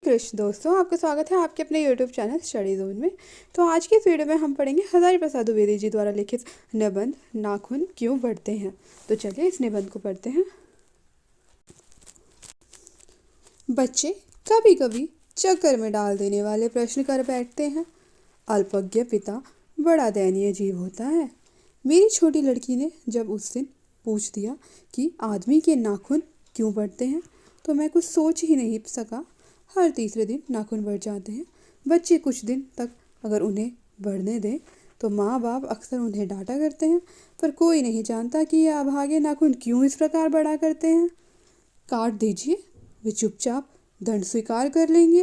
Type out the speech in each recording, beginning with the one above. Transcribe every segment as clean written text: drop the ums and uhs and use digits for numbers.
कृष्ण दोस्तों, आपका स्वागत है आपके अपने YouTube चैनल स्टडी जोन में। तो आज की इस वीडियो में हम पढ़ेंगे हजारी प्रसाद द्विवेदी जी द्वारा लिखित निबंध नाखून क्यों बढ़ते हैं। तो चलिए इस निबंध को पढ़ते हैं। बच्चे कभी कभी चक्कर में डाल देने वाले प्रश्न कर बैठते हैं। अल्पज्ञ पिता बड़ा दयनीय जीव होता है। मेरी छोटी लड़की ने जब उस दिन पूछ दिया कि आदमी के नाखून क्यों बढ़ते हैं, तो मैं कुछ सोच ही नहीं सका। हर तीसरे दिन नाखून बढ़ जाते हैं। बच्चे कुछ दिन तक अगर उन्हें बढ़ने दें तो माँ बाप अक्सर उन्हें डांटा करते हैं, पर कोई नहीं जानता कि यह अभागे नाखून क्यों इस प्रकार बढ़ा करते हैं। काट दीजिए, वे चुपचाप दंड स्वीकार कर लेंगे,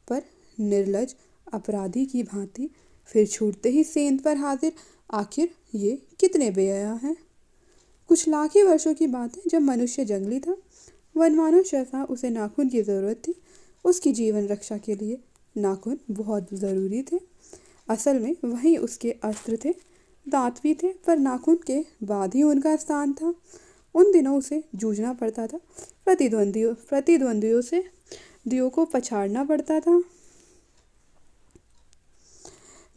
पर निर्लज अपराधी की भांति फिर छूटते ही सेंध पर हाजिर। आखिर ये कितने बेहया हैं। कुछ लाख ही वर्षों की बात है, जब मनुष्य जंगली था। वनमानुष जैसा उसे नाखून की ज़रूरत थी। उसकी जीवन रक्षा के लिए नाखून बहुत ज़रूरी थे। असल में वही उसके अस्त्र थे। दांत भी थे, पर नाखून के बाद ही उनका स्थान था। उन दिनों उसे जूझना पड़ता था, प्रतिद्वंदियों से दियों को पछाड़ना पड़ता था।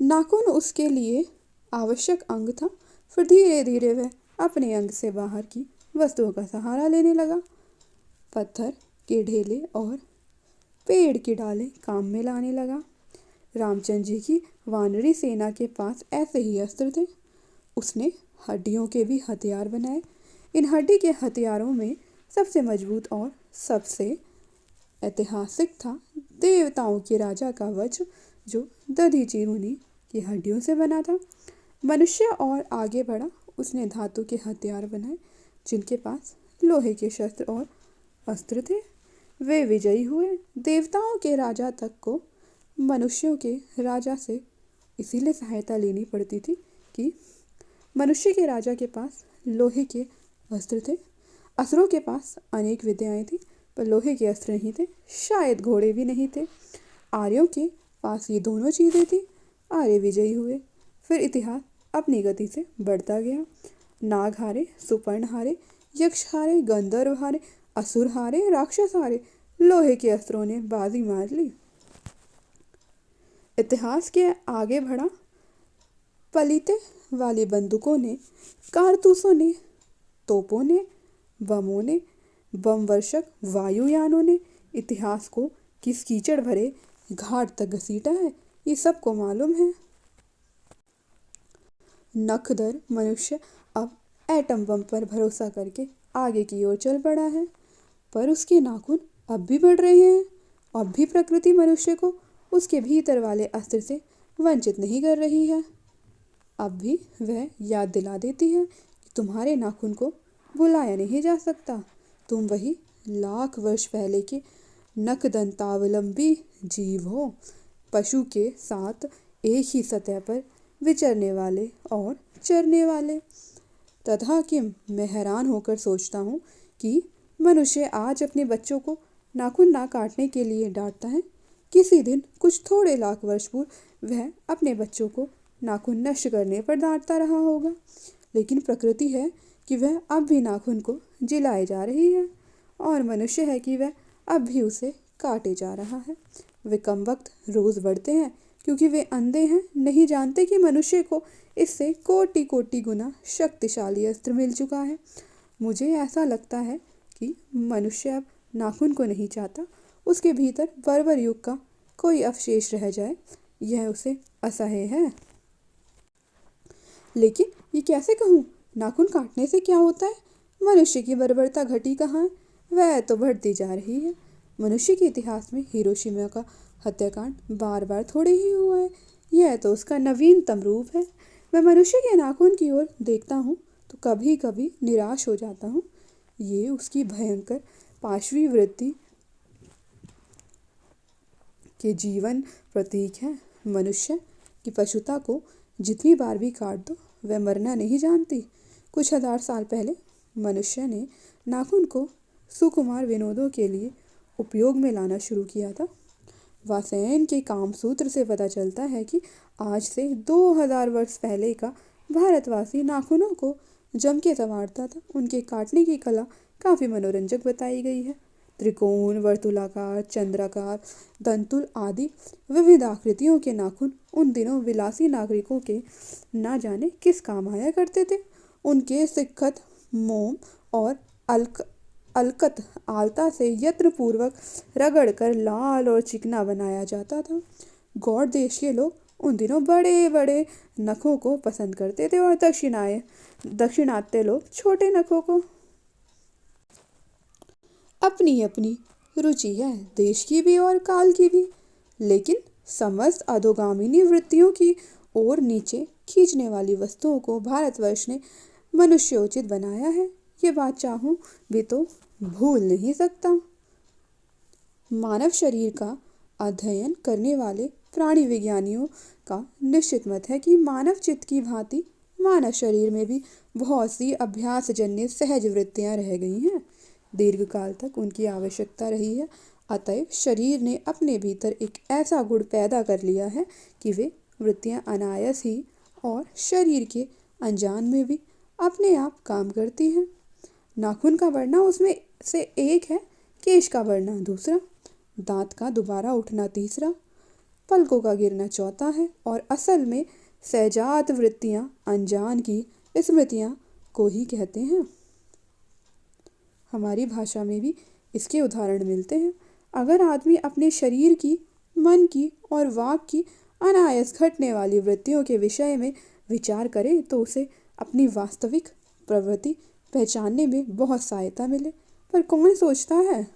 नाखून उसके लिए आवश्यक अंग था। फिर धीरे धीरे वह अपने अंग से बाहर की वस्तुओं का सहारा लेने लगा। पत्थर के ढेले और पेड़ की डालें काम में लाने लगा। रामचंद्र जी की वानरी सेना के पास ऐसे ही अस्त्र थे। उसने हड्डियों के भी हथियार बनाए। इन हड्डी के हथियारों में सबसे मजबूत और सबसे ऐतिहासिक था देवताओं के राजा का वज्र, जो दधी चिरूनी की हड्डियों से बना था। मनुष्य और आगे बढ़ा। उसने धातु के हथियार बनाए, जिनके पास लोहे के शस्त्र और अस्त्र थे। वे विजयी हुए। देवताओं के राजा तक को मनुष्यों के राजा से इसीलिए सहायता लेनी पड़ती थी कि मनुष्य के राजा के पास लोहे के अस्त्र थे। असुरों के पास अनेक विद्याएं थी, पर लोहे के अस्त्र नहीं थे। शायद घोड़े भी नहीं थे। आर्यों के पास ये दोनों चीज़ें थी। आर्य विजयी हुए। फिर इतिहास अपनी गति से बढ़ता गया। नाग हारे, सुपर्ण हारे, यक्ष हारे, गंधर्व हारे, असुर हारे, राक्षस हारे। लोहे के अस्त्रों ने बाजी मार ली। इतिहास के आगे बढ़ा। पलीते वाली बंदूकों ने, कारतूसों ने, तोपों ने, बमों ने, बम वर्षक वायुयानों ने इतिहास को किस कीचड़ भरे घाट तक घसीटा है, ये सबको मालूम है। नखदर मनुष्य अब एटम बम पर भरोसा करके आगे की ओर चल पड़ा है, पर उसके नाखून अब भी बढ़ रहे हैं। अब भी प्रकृति मनुष्य को उसके भीतर वाले अस्त्र से वंचित नहीं कर रही है। अब भी वह याद दिला देती है कि तुम्हारे नाखून को भुलाया नहीं जा सकता। तुम वही लाख वर्ष पहले के नखदंतावलंबी जीव हो, पशु के साथ एक ही सतह पर विचरने वाले और चरने वाले। तथा कि मैं हैरान होकर सोचता हूँ कि मनुष्य आज अपने बच्चों को नाखून ना काटने के लिए डांटता है। किसी दिन कुछ थोड़े लाख वर्ष पूर्व वह अपने बच्चों को नाखून नष्ट करने पर डांटता रहा होगा। लेकिन प्रकृति है कि वह अब भी नाखून को जिलाए जा रही है, और मनुष्य है कि वह अब भी उसे काटे जा रहा है। वे कमबख्त रोज़ बढ़ते हैं, क्योंकि वे अंधे हैं, नहीं जानते कि मनुष्य को इससे कोटि कोटि गुना शक्तिशाली अस्त्र मिल चुका है। मुझे ऐसा लगता है कि मनुष्य अब नाखून को नहीं चाहता। उसके भीतर बर्बर युग का कोई अवशेष रह जाए, यह उसे असह्य है। लेकिन ये कैसे कहूँ, नाखून काटने से क्या होता है? मनुष्य की बर्बरता घटी कहाँ है? वह तो बढ़ती जा रही है। मनुष्य के इतिहास में हिरोशिमा का हत्याकांड बार बार थोड़े ही हुआ है। यह तो उसका नवीनतम रूप है। मैं मनुष्य के नाखून की ओर देखता हूँ तो कभी कभी निराश हो जाता हूँ। ये उसकी भयंकर पाशवी वृत्ति के जीवन प्रतीक है। मनुष्य की पशुता को जितनी बार भी काट दो, वह मरना नहीं जानती। कुछ हजार साल पहले मनुष्य ने नाखून को सुकुमार विनोदों के लिए उपयोग में लाना शुरू किया था। वात्स्यायन के कामसूत्र से पता चलता है कि आज से 2000 वर्ष पहले का भारतवासी नाखूनों को जम के संवारता था। उनके काटने की कला काफ़ी मनोरंजक बताई गई है। त्रिकोण, वर्तुलाकार, चंद्राकार, दंतुल आदि विविध आकृतियों के नाखून उन दिनों विलासी नागरिकों के ना जाने किस काम आया करते थे। उनके सिक्खत मोम और अलकत आलता से यत्न पूर्वक रगड़ कर लाल और चिकना बनाया जाता था। गौड़ देश के लोग उन दिनों बड़े बड़े नखों को पसंद करते थे और दक्षिणात्य लोग छोटे नखों को। अपनी अपनी रुचि है, देश की भी और काल की भी, लेकिन समस्त अधोगामिनी वृत्तियों की ओर नीचे खींचने वाली वस्तुओं को भारतवर्ष ने मनुष्योचित बनाया है। ये बात चाहूं भी तो भूल नहीं सकता। मानव शरीर का अध्ययन करने वाले प्राणी विज्ञानियों का निश्चित मत है कि मानव चित्त की भांति मानव शरीर में भी बहुत सी अभ्यासजन्य सहज वृत्तियां रह गई हैं। दीर्घकाल तक उनकी आवश्यकता रही है। अतएव शरीर ने अपने भीतर एक ऐसा गुण पैदा कर लिया है कि वे वृत्तियां अनायास ही और शरीर के अनजान में भी अपने आप काम करती हैं। नाखून का बढ़ना उसमें से एक है, केश का बढ़ना दूसरा, दांत का दोबारा उठना तीसरा, पलकों का गिरना चौथा है और असल में सहजात वृत्तियां अनजान की स्मृतियां को ही कहते हैं। हमारी भाषा में भी इसके उदाहरण मिलते हैं। अगर आदमी अपने शरीर की, मन की और वाक की अनायास घटने वाली वृत्तियों के विषय में विचार करे तो उसे अपनी वास्तविक प्रवृत्ति पहचानने में बहुत सहायता मिले। पर कौन सोचता है?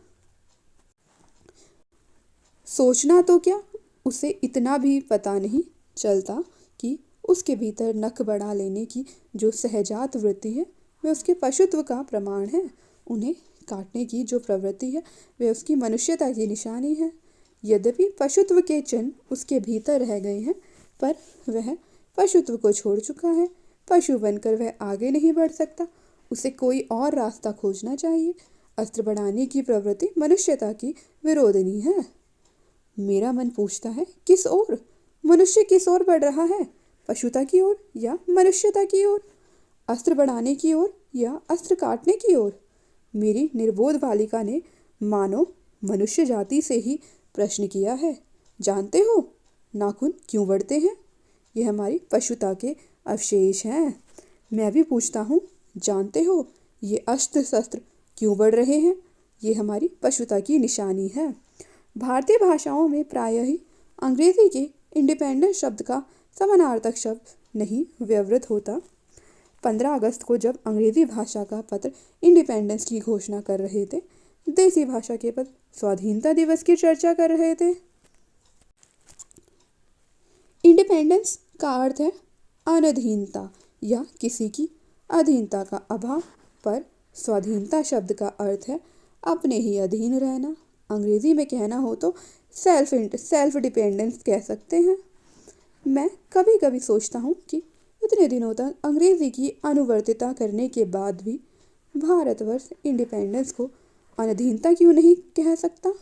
सोचना तो क्या, उसे इतना भी पता नहीं चलता कि उसके भीतर नख बढ़ा लेने की जो सहजात वृत्ति है वह उसके पशुत्व का प्रमाण है। उन्हें काटने की जो प्रवृत्ति है वह उसकी मनुष्यता की निशानी है। यद्यपि पशुत्व के चिन्ह उसके भीतर रह गए हैं, पर वह पशुत्व को छोड़ चुका है। पशु बनकर वह आगे नहीं बढ़ सकता, उसे कोई और रास्ता खोजना चाहिए। अस्त्र बढ़ाने की प्रवृत्ति मनुष्यता की विरोधिनी है। मेरा मन पूछता है, किस ओर? मनुष्य किस ओर बढ़ रहा है? पशुता की ओर या मनुष्यता की ओर? अस्त्र बढ़ाने की ओर या अस्त्र काटने की ओर? मेरी निर्बोध बालिका ने मानो मनुष्य जाति से ही प्रश्न किया है। जानते हो नाखून क्यों बढ़ते हैं? ये हमारी पशुता के अवशेष हैं। मैं भी पूछता हूँ, जानते हो ये अस्त्र शस्त्र क्यों बढ़ रहे हैं? ये हमारी पशुता की निशानी है। भारतीय भाषाओं में प्रायः ही अंग्रेजी के इंडिपेंडेंस शब्द का समानार्थक शब्द नहीं व्यवहृत होता। 15 अगस्त को जब अंग्रेजी भाषा का पत्र इंडिपेंडेंस की घोषणा कर रहे थे, देसी भाषा के पत्र स्वाधीनता दिवस की चर्चा कर रहे थे। इंडिपेंडेंस का अर्थ है अनधीनता या किसी की अधीनता का अभाव, पर स्वाधीनता शब्द का अर्थ है अपने ही अधीन रहना। अंग्रेजी में कहना हो तो सेल्फ डिपेंडेंस कह सकते हैं। मैं कभी कभी सोचता हूँ कि इतने दिनों तक अंग्रेजी की अनुवर्तिता करने के बाद भी भारतवर्ष इंडिपेंडेंस को अनधीनता क्यों नहीं कह सकता?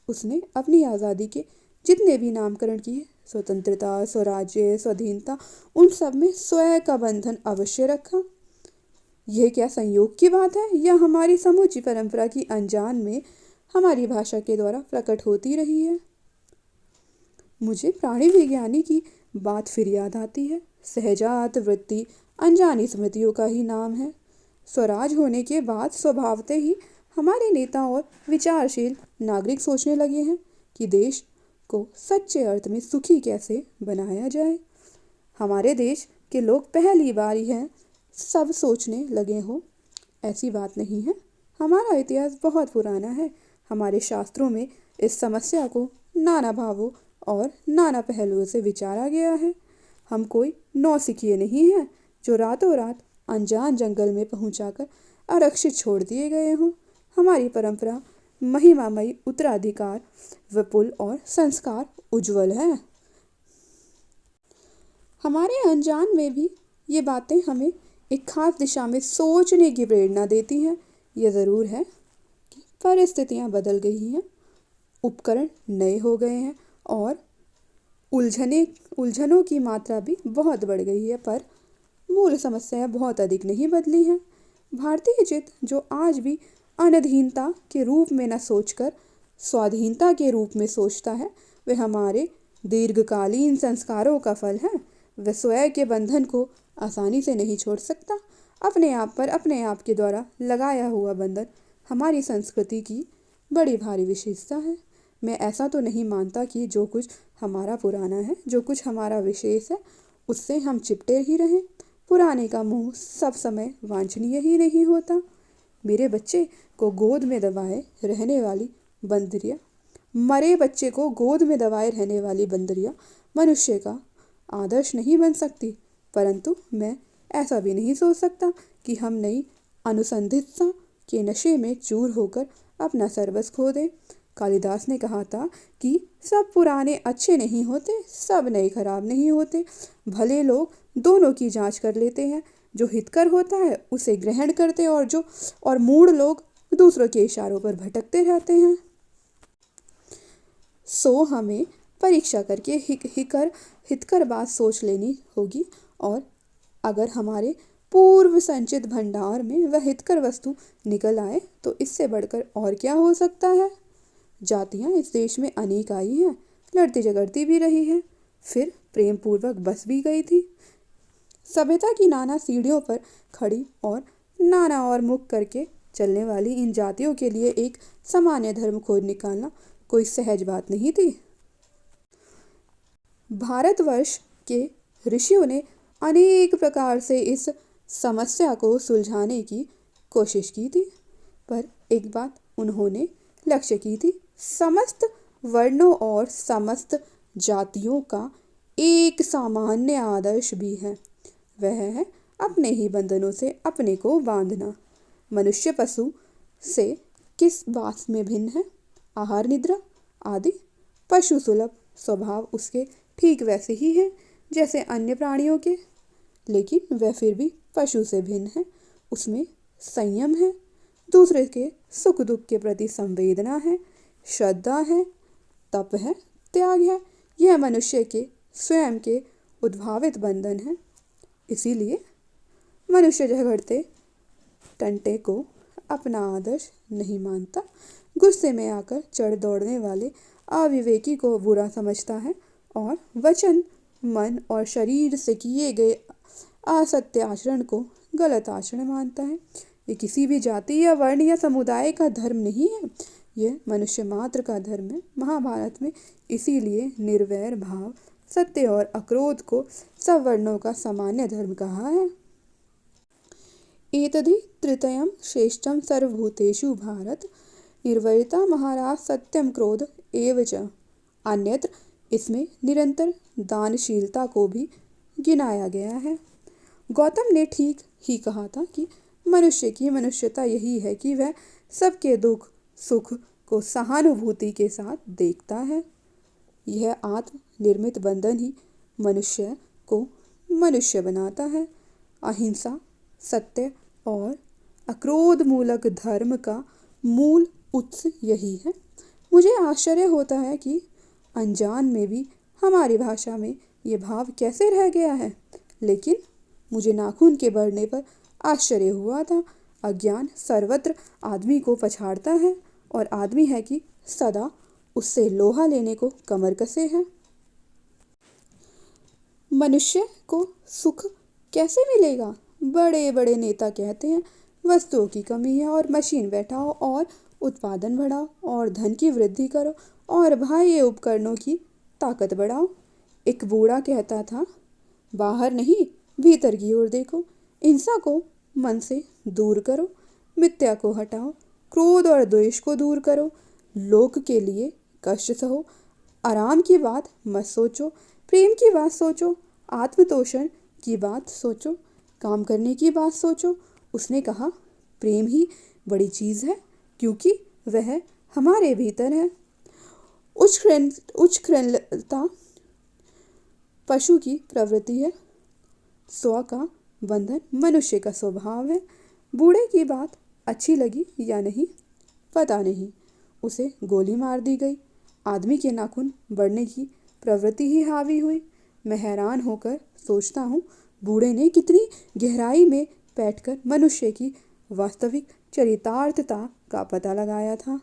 उसने अपनी आज़ादी के जितने भी नामकरण किए, स्वतंत्रता, स्वराज्य, स्वाधीनता, उन सब में स्वयं का बंधन अवश्य रखा। यह क्या संयोग की बात है या हमारी समूची परंपरा की अनजान में हमारी भाषा के द्वारा प्रकट होती रही है? मुझे प्राणी विज्ञानी की बात फिर याद आती है। सहजात वृत्ति अनजानी स्मृतियों का ही नाम है। स्वराज होने के बाद स्वभावतः ही हमारे नेता और विचारशील नागरिक सोचने लगे हैं कि देश को सच्चे अर्थ में सुखी कैसे बनाया जाए। हमारे देश के लोग पहली बार यह सब सोचने लगे हो, ऐसी बात नहीं है। हमारा इतिहास बहुत पुराना है। हमारे शास्त्रों में इस समस्या को नाना भावों और नाना पहलुओं से विचारा गया है। हम कोई नौसिखिए नहीं हैं जो रातों रात अनजान जंगल में पहुंचाकर आरक्षित छोड़ दिए गए हों। हमारी परंपरा महिमामयी, उत्तराधिकार विपुल और संस्कार उज्जवल है। हमारे अनजान में भी ये बातें हमें एक खास दिशा में सोचने की प्रेरणा देती हैं। यह ज़रूर है कि परिस्थितियाँ बदल गई हैं, उपकरण नए हो गए हैं और उलझनों की मात्रा भी बहुत बढ़ गई है, पर मूल समस्या बहुत अधिक नहीं बदली है। भारतीय चित्त जो आज भी अनधीनता के रूप में न सोचकर स्वाधीनता के रूप में सोचता है, वह हमारे दीर्घकालीन संस्कारों का फल है। वह स्वयं के बंधन को आसानी से नहीं छोड़ सकता। अपने आप पर अपने आप के द्वारा लगाया हुआ बंधन हमारी संस्कृति की बड़ी भारी विशेषता है। मैं ऐसा तो नहीं मानता कि जो कुछ हमारा पुराना है, जो कुछ हमारा विशेष है, उससे हम चिपटे ही रहें। पुराने का मोह सब समय वांछनीय ही नहीं होता। मेरे बच्चे को गोद में दबाए रहने वाली बंदरिया मरे बच्चे को गोद में दबाए रहने वाली बंदरिया मनुष्य का आदर्श नहीं बन सकती। परंतु मैं ऐसा भी नहीं सोच सकता कि हम नई अनुसंधित्सा के नशे में चूर होकर अपना सर्वस्व खो दें। कालिदास ने कहा था कि सब पुराने अच्छे नहीं होते, सब नए खराब नहीं होते। भले लोग दोनों की जांच कर लेते हैं। जो हितकर होता है उसे ग्रहण करते और मूढ़ लोग दूसरों के इशारों पर भटकते रहते हैं। सो हमें परीक्षा करके हितकर बात सोच लेनी होगी, और अगर हमारे पूर्व संचित भंडार में वह हितकर वस्तु निकल आए तो इससे बढ़कर और क्या हो सकता है। जातियां इस देश में अनेक आई हैं, लड़ती झगड़ती भी रही हैं, फिर प्रेम पूर्वक बस भी गई थी। सभ्यता की नाना सीढ़ियों पर खड़ी और नाना और मुख करके चलने वाली इन जातियों के लिए एक सामान्य धर्म खोज निकालना कोई सहज बात नहीं थी। भारतवर्ष के ऋषियों ने अनेक प्रकार से इस समस्या को सुलझाने की कोशिश की थी, पर एक बात उन्होंने लक्ष्य की थी। समस्त वर्णों और समस्त जातियों का एक सामान्य आदर्श भी है, वह है अपने ही बंधनों से अपने को बांधना। मनुष्य पशु से किस बात में भिन्न है? आहार निद्रा आदि पशु सुलभ स्वभाव उसके ठीक वैसे ही है जैसे अन्य प्राणियों के, लेकिन वह फिर भी पशु से भिन्न है। उसमें संयम है, दूसरे के सुख दुख के प्रति संवेदना है, श्रद्धा है, तप है, त्याग है। यह मनुष्य के स्वयं के उद्भावित बंधन है। इसीलिए मनुष्य झगड़ते टंटे को अपना आदर्श नहीं मानता, गुस्से में आकर चढ़ दौड़ने वाले अविवेकी को बुरा समझता है और वचन, मन और शरीर से किए गए असत्य आचरण को गलत आचरण मानता है। ये किसी भी जाति या वर्ण या समुदाय का धर्म नहीं है, यह मनुष्य मात्र का धर्म है। महाभारत में इसीलिए निर्वैर भाव, सत्य और अक्रोध को सब वर्णों का सामान्य धर्म कहा है। एतद्धि तृतीयं श्रेष्ठं सर्वभूतेषु भारत, निर्वैरता महाराज सत्यम क्रोध एव च। अन्यत्र इसमें निरंतर दानशीलता को भी गिनाया गया है। गौतम ने ठीक ही कहा था कि मनुष्य की मनुष्यता यही है कि वह सबके दुख सुख को सहानुभूति के साथ देखता है। यह आत्म निर्मित बंधन ही मनुष्य को मनुष्य बनाता है। अहिंसा, सत्य और अक्रोध मूलक धर्म का मूल उत्स यही है। मुझे आश्चर्य होता है कि अनजान में भी हमारी भाषा में ये भाव कैसे रह गया है, लेकिन मुझे नाखून के बढ़ने पर आश्चर्य हुआ था। अज्ञान सर्वत्र आदमी को पछाड़ता है और आदमी है कि सदा उससे लोहा लेने को कमर कसे है। मनुष्य को सुख कैसे मिलेगा? बड़े बड़े नेता कहते हैं वस्तुओं की कमी है और मशीन बैठाओ और उत्पादन बढ़ाओ और धन की वृद्धि करो और बाह्य उपकरणों की ताकत बढ़ाओ। एक बूढ़ा कहता था, बाहर नहीं भीतर की ओर देखो, हिंसा को मन से दूर करो, मिथ्या को हटाओ, क्रोध और द्वेष को दूर करो, लोक के लिए कष्ट सहो, आराम की बात मत सोचो, प्रेम की बात सोचो, आत्मतोषण की बात सोचो, काम करने की बात सोचो। उसने कहा, प्रेम ही बड़ी चीज़ है क्योंकि वह हमारे भीतर है। उच्छृंखलता पशु की प्रवृत्ति है, स्व का बंधन मनुष्य का स्वभाव है। बूढ़े की बात अच्छी लगी या नहीं पता नहीं, उसे गोली मार दी गई। आदमी के नाखून बढ़ने की प्रवृत्ति ही हावी हुई। मैं हैरान होकर सोचता हूँ, बूढ़े ने कितनी गहराई में बैठकर मनुष्य की वास्तविक चरितार्थता का पता लगाया था।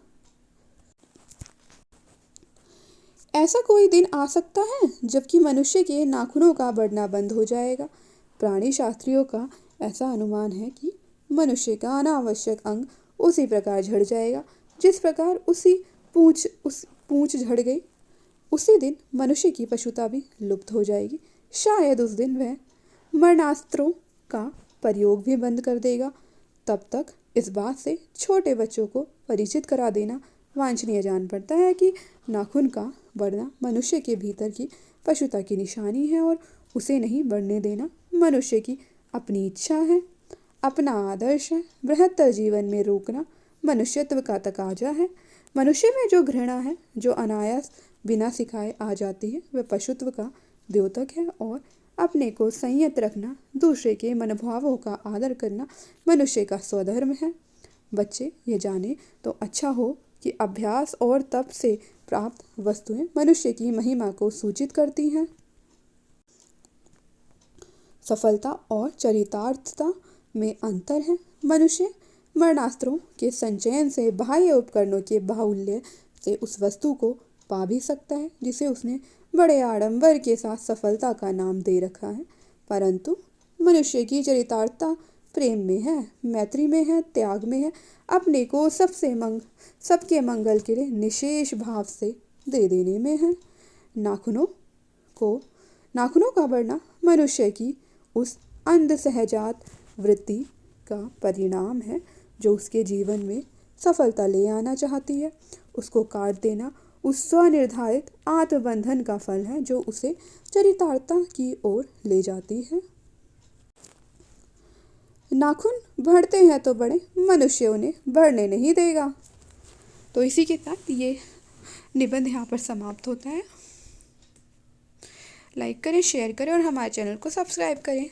ऐसा कोई दिन आ सकता है जबकि मनुष्य के नाखूनों का बढ़ना बंद हो जाएगा। प्राणी शास्त्रियों का ऐसा अनुमान है कि मनुष्य का अनावश्यक अंग उसी प्रकार झड़ जाएगा जिस प्रकार उस पूंछ झड़ गई। उसी दिन मनुष्य की पशुता भी लुप्त हो जाएगी। शायद उस दिन वह मरणास्त्रों का प्रयोग भी बंद कर देगा। तब तक इस बात से छोटे बच्चों को परिचित करा देना वांछनीय जान पड़ता है कि नाखून का बढ़ना मनुष्य के भीतर की पशुता की निशानी है और उसे नहीं बढ़ने देना मनुष्य की अपनी इच्छा है, अपना आदर्श है। बृहत्तर जीवन में रोकना मनुष्यत्व का तकाजा है। मनुष्य में जो घृणा है, जो अनायास बिना सिखाए आ जाती है, वह पशुत्व का द्योतक है और अपने को संयत रखना, दूसरे के मनोभावों का आदर करना मनुष्य का स्वधर्म है। बच्चे ये जाने तो अच्छा हो कि अभ्यास और तप से प्राप्त वस्तुएं मनुष्य की महिमा को सूचित करती हैं। सफलता और चरितार्थता में अंतर है। मनुष्य मरणास्त्रों के संचयन से बाह्य उपकरणों के बाहुल्य से उस वस्तु को पा भी सकता है जिसे उसने बड़े आडंबर के साथ सफलता का नाम दे रखा है, परंतु मनुष्य की चरितार्थता प्रेम में है, मैत्री में है, त्याग में है, अपने को सबके मंगल के लिए निशेष भाव से दे देने में है। नाखूनों का बढ़ना मनुष्य की उस अंध सहजात वृत्ति का परिणाम है जो उसके जीवन में सफलता ले आना चाहती है। उसको काट देना उस स्वनिर्धारित आत्मबंधन का फल है जो उसे चरितार्थता की ओर ले जाती है। नाखून बढ़ते हैं तो बढ़े, मनुष्य उन्हें बढ़ने नहीं देगा। तो इसी के साथ ये निबंध यहाँ पर समाप्त होता है। लाइक करें, शेयर करें और हमारे चैनल को सब्सक्राइब करें।